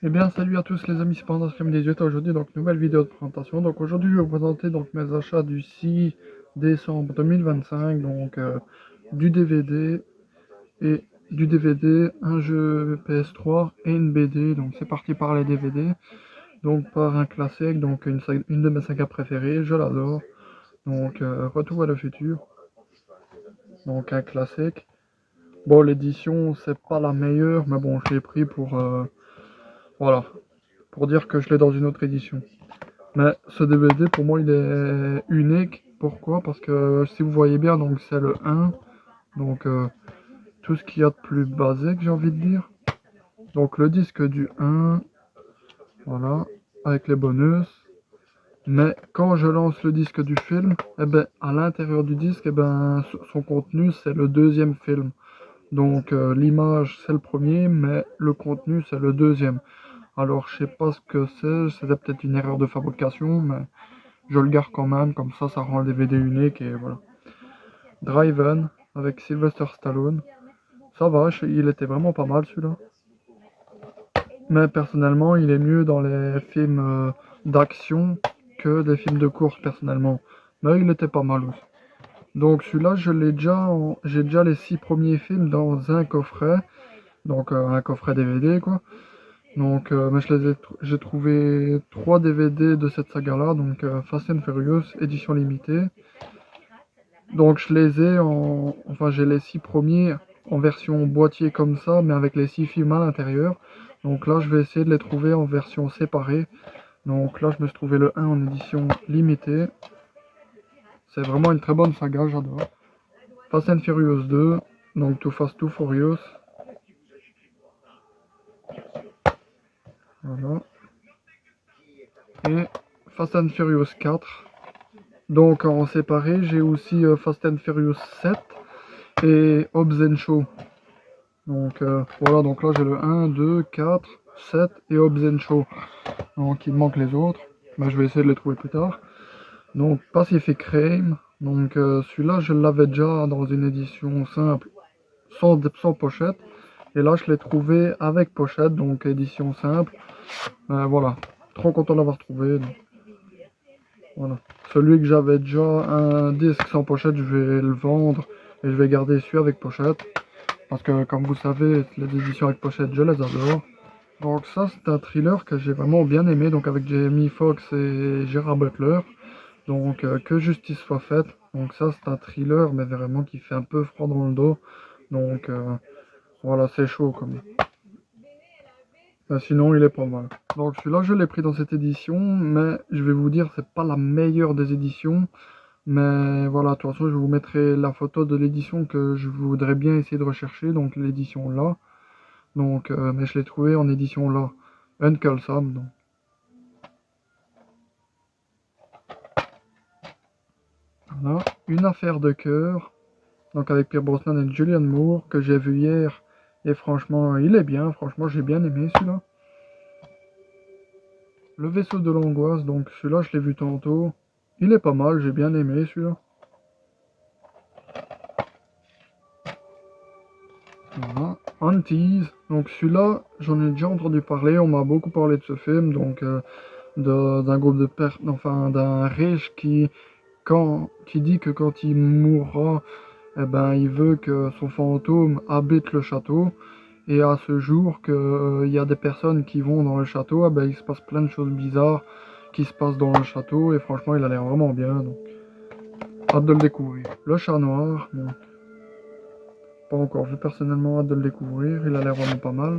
Eh bien, salut à tous les amis, c'est Panda Stream 18 aujourd'hui, donc nouvelle vidéo de présentation. Donc aujourd'hui, je vais vous présenter donc mes achats du 6 décembre 2025, donc du DVD et du DVD, un jeu PS3 et une BD. Donc c'est parti par les DVD, donc par un classique, donc une de mes sagas préférées, je l'adore. Donc Retour à le futur, donc un classique. Bon, l'édition c'est pas la meilleure, mais bon, je l'ai pris pour voilà, pour dire que je l'ai dans une autre édition. Mais ce DVD pour moi il est unique. Pourquoi? Parce que si vous voyez bien, donc c'est le 1. Donc tout ce qu'il y a de plus basique, j'ai envie de dire. Donc le disque du 1, voilà, avec les bonus. Mais quand je lance le disque du film, eh ben, à l'intérieur du disque, eh ben, son contenu c'est le deuxième film. Donc l'image c'est le premier, mais le contenu c'est le deuxième. Alors je sais pas ce que c'était peut-être une erreur de fabrication, mais je le garde quand même, comme ça rend le DVD unique et voilà. Driven avec Sylvester Stallone. Ça va, il était vraiment pas mal celui-là. Mais personnellement, il est mieux dans les films d'action que des films de course personnellement. Mais il était pas mal aussi. Donc celui-là, j'ai déjà les 6 premiers films dans un coffret. Donc un coffret DVD quoi. Donc mais j'ai trouvé 3 DVD de cette saga-là. Donc Fast and Furious, édition limitée. Donc je les ai enfin j'ai les 6 premiers en version boîtier comme ça, mais avec les 6 films à l'intérieur. Donc là je vais essayer de les trouver en version séparée. Donc là je me suis trouvé le 1 en édition limitée. C'est vraiment une très bonne saga, j'adore. Fast and Furious 2, donc Too Fast Too Furious. Voilà. Et Fast and Furious 4. Donc en séparé, j'ai aussi Fast and Furious 7 et Hobbs and Shaw. Donc voilà, donc là j'ai le 1, 2, 4, 7 et Hobbs and Shaw. Donc il me manque les autres, mais je vais essayer de les trouver plus tard. Donc Pacific Rim, donc celui-là je l'avais déjà dans une édition simple, sans pochette. Et là je l'ai trouvé avec pochette, donc édition simple. Voilà, trop content de l'avoir trouvé. Donc, voilà. Celui que j'avais déjà un disque sans pochette, je vais le vendre et je vais garder celui avec pochette. Parce que comme vous savez, les éditions avec pochette, je les adore. Donc ça, c'est un thriller que j'ai vraiment bien aimé, donc avec Jamie Foxx et Gerard Butler. Donc que justice soit faite. Donc ça, c'est un thriller, mais vraiment qui fait un peu froid dans le dos. Donc voilà, c'est chaud quand même. Mais sinon, il est pas mal. Donc celui-là, je l'ai pris dans cette édition, mais je vais vous dire, c'est pas la meilleure des éditions. Mais voilà, de toute façon, je vous mettrai la photo de l'édition que je voudrais bien essayer de rechercher, donc l'édition là. Donc, mais je l'ai trouvé en édition là. Uncle Sam, donc. Voilà. Une affaire de cœur, donc avec Pierre Brosnan et Julianne Moore, que j'ai vu hier. Et franchement, il est bien, franchement, j'ai bien aimé celui-là. Le vaisseau de l'angoisse, donc celui-là, je l'ai vu tantôt. Il est pas mal, j'ai bien aimé celui-là. Voilà. Antis, donc celui-là, j'en ai déjà entendu parler, on m'a beaucoup parlé de ce film, donc d'un groupe de enfin d'un riche qui dit que quand il mourra, eh ben, il veut que son fantôme habite le château. Et à ce jour, qu'il y a des personnes qui vont dans le château, eh ben, il se passe plein de choses bizarres qui se passent dans le château. Et franchement, il a l'air vraiment bien. Donc, hâte de le découvrir. Le chat noir, bon, pas encore vu personnellement, hâte de le découvrir. Il a l'air vraiment pas mal.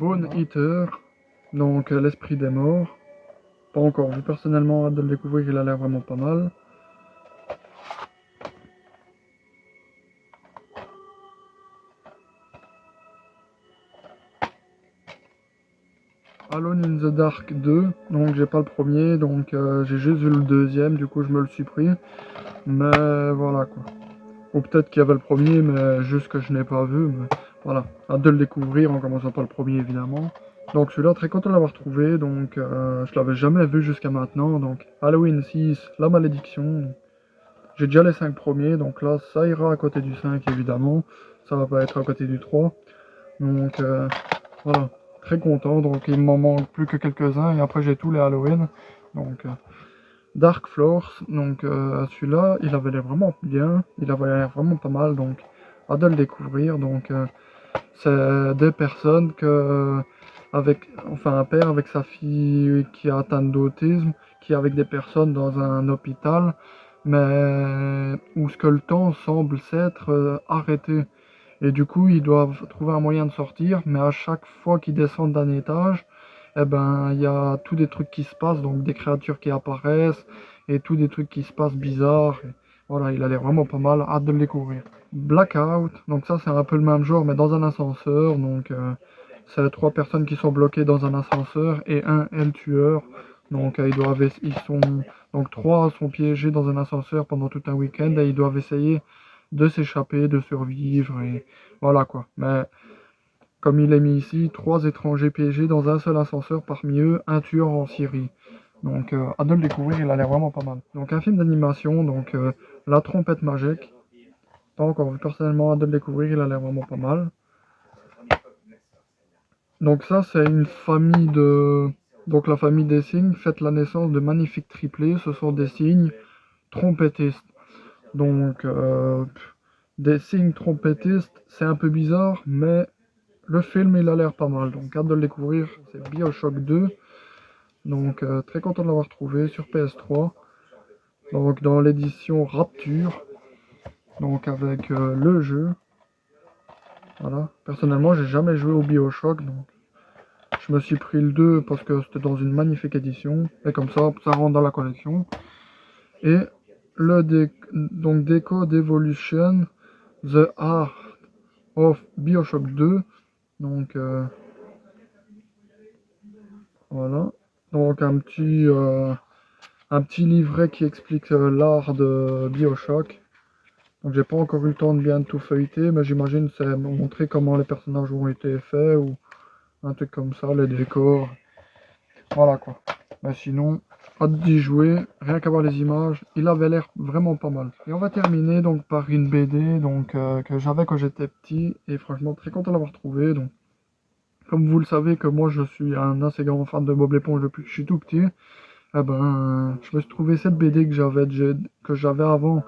Bone Eater, donc l'esprit des morts. Pas encore vu personnellement, hâte de le découvrir. Il a l'air vraiment pas mal. Alone in the Dark 2, donc j'ai pas le premier, donc j'ai juste vu le deuxième, du coup je me le suis pris. Mais voilà quoi. Ou peut-être qu'il y avait le premier, mais juste que je n'ai pas vu. Mais voilà, hâte de le découvrir en commençant par le premier évidemment. Donc celui-là, très content de l'avoir trouvé, donc je l'avais jamais vu jusqu'à maintenant. Donc Halloween 6, La Malédiction. J'ai déjà les 5 premiers, donc là ça ira à côté du 5 évidemment. Ça va pas être à côté du 3. Donc voilà, très content. Donc il m'en manque plus que quelques-uns et après j'ai tous les Halloween. Donc Dark Floors, donc celui-là il avait l'air vraiment bien, il avait l'air vraiment pas mal, donc hâte de le découvrir. Donc c'est des personnes enfin un père avec sa fille qui est atteinte d'autisme, qui est avec des personnes dans un hôpital, mais où ce que le temps semble s'être arrêté. Et du coup, ils doivent trouver un moyen de sortir, mais à chaque fois qu'ils descendent d'un étage, eh ben, il y a tous des trucs qui se passent, donc des créatures qui apparaissent, et tous des trucs qui se passent bizarres. Et voilà, il a l'air vraiment pas mal, hâte de le découvrir. Blackout, donc ça c'est un peu le même genre, mais dans un ascenseur, donc c'est 3 personnes qui sont bloquées dans un ascenseur, et un est le tueur. Donc donc 3 sont piégés dans un ascenseur pendant tout un week-end, et ils doivent essayer de s'échapper, de survivre, et voilà quoi. Mais comme il est mis ici, 3 étrangers piégés dans un seul ascenseur, parmi eux un tueur en Syrie. Donc à de le découvrir, il a l'air vraiment pas mal. Donc un film d'animation, donc La Trompette Magique. Pas encore vu personnellement, à de le découvrir, il a l'air vraiment pas mal. Donc ça c'est une famille de... Donc la famille des cygnes fête la naissance de magnifiques triplés, ce sont des cygnes trompettistes. Donc des cygnes trompettistes, c'est un peu bizarre, mais le film, il a l'air pas mal, donc hâte de le découvrir. C'est BioShock 2, donc très content de l'avoir trouvé sur PS3. Donc dans l'édition Rapture, donc avec le jeu. Voilà. Personnellement, j'ai jamais joué au BioShock, donc je me suis pris le 2 parce que c'était dans une magnifique édition. Et comme ça rentre dans la collection. Et donc Decode Evolution, The Art of BioShock 2. Donc voilà. Donc un petit livret qui explique l'art de BioShock. Donc j'ai pas encore eu le temps de bien tout feuilleter, mais j'imagine que c'est montrer comment les personnages ont été faits ou un truc comme ça, les décors. Voilà quoi. Mais sinon, hâte d'y jouer, rien qu'à voir les images, il avait l'air vraiment pas mal. Et on va terminer donc par une BD donc, que j'avais quand j'étais petit et franchement très content de l'avoir trouvé. Donc, comme vous le savez que moi je suis un assez grand fan de Bob l'éponge depuis que je suis tout petit. Eh ben, je me suis trouvé cette BD que j'avais avant,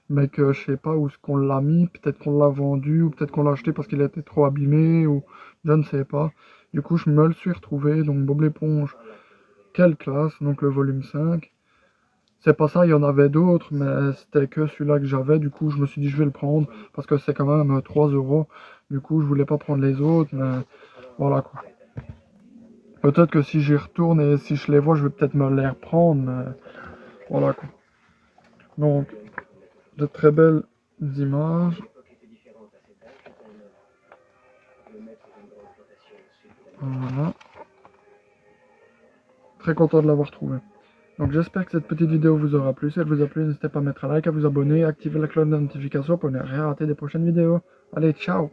mais que je sais pas où ce qu'on l'a mis. Peut-être qu'on l'a vendu, ou peut-être qu'on l'a acheté parce qu'il était trop abîmé, ou je ne sais pas. Du coup, je me le suis retrouvé. Donc, Bob l'éponge, quelle classe, donc le volume 5. C'est pas ça, il y en avait d'autres, mais c'était que celui-là que j'avais. Du coup, je me suis dit, je vais le prendre parce que c'est quand même 3 euros. Du coup, je voulais pas prendre les autres, mais voilà quoi. Peut-être que si j'y retourne et si je les vois, je vais peut-être me les reprendre, mais voilà quoi. Donc, de très belles images. Voilà. Très content de l'avoir trouvé. Donc j'espère que cette petite vidéo vous aura plu. Si elle vous a plu, n'hésitez pas à mettre un like, à vous abonner, à activer la cloche de notification pour ne rien rater des prochaines vidéos. Allez, ciao!